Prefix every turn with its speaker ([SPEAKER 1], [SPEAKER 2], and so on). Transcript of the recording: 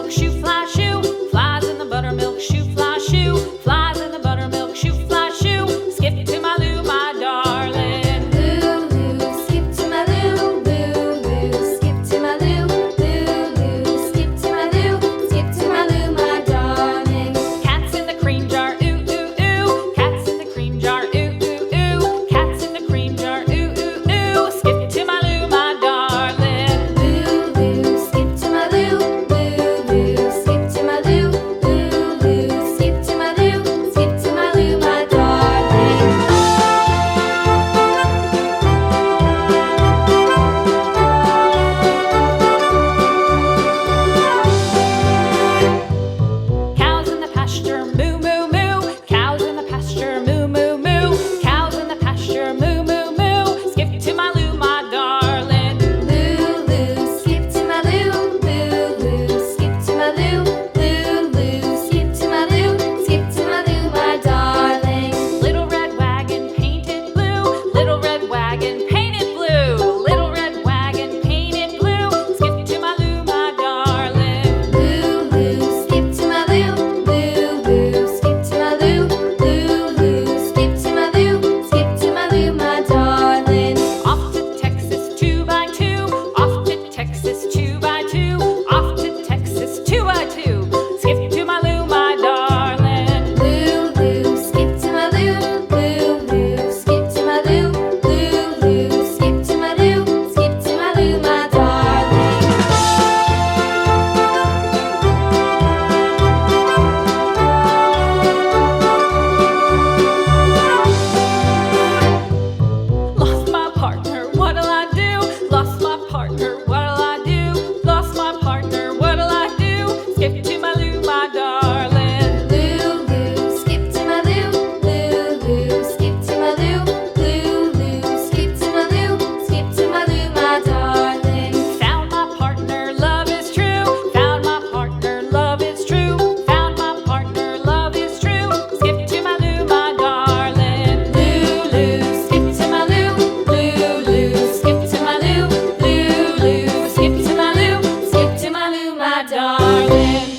[SPEAKER 1] buttermilk shoe, fly shoe. Flies in the buttermilk shoe, fly shoe. Flies in the buttermilk shoe, fly shoe. Skip to my Lou, my darling.
[SPEAKER 2] Lou, skip to my Lou, Lou, skip to my Lou, Lou, skip to my Lou, skip to my Lou, my darling.
[SPEAKER 1] Cats in the cream jar, ooh, ooh, ooh. Cats in the cream jar, ooh, ooh, ooh. Cats in the cream jar, ooh, ooh, ooh. Skip to my Lou, my darling.
[SPEAKER 2] Lou, skip to my Lou, Lou, skip to my Lou, Lou, skip to my Lou, skip to my Lou, my darling.
[SPEAKER 1] Cows in the pasture, moo, moo, moo. Cows in the pasture, moo, moo, moo. Cows in the pasture, moo, moo, moo. Skip to my Lou, my darling.
[SPEAKER 2] Lou, skip to my Lou, Lou, skip to my Lou, Lou, skip to my Lou, skip to my Lou, my darling.
[SPEAKER 1] Little red wagon painted blue. Little red wagon painted blue. Little red wagon painted blue. Skip to my Lou, my darling.
[SPEAKER 2] Lou, skip to my Lou, Lou, skip to my Lou, Lou, skip to my Lou, skip to my Lou, my darling.
[SPEAKER 1] Off to Texas 2x2. Off to Texas 2x2. Off to Texas 2x2. Skip to my Lou, my darling.
[SPEAKER 2] Lou, skip to my Lou, Lou, skip to my Lou, Lou, skip to my Lou, skip to my Lou, my darling.
[SPEAKER 1] Lost my partner, what'll I do? Lost my partner, what'll I do? Lost my partner, what'll I do? Skip to my Lou, my darling.
[SPEAKER 2] Lou, skip to my Lou, Lou, skip to my Lou, Lou, skip to my Lou, skip to my Lou, my darling.
[SPEAKER 1] Found my partner, love is true. Found my partner, love is true. Found my partner, love is true. Skip to my Lou, my darling.
[SPEAKER 2] Lou, skip to my Lou, Lou, skip to my Lou, Lou, skip to my Lou, skip to my Lou, my darling.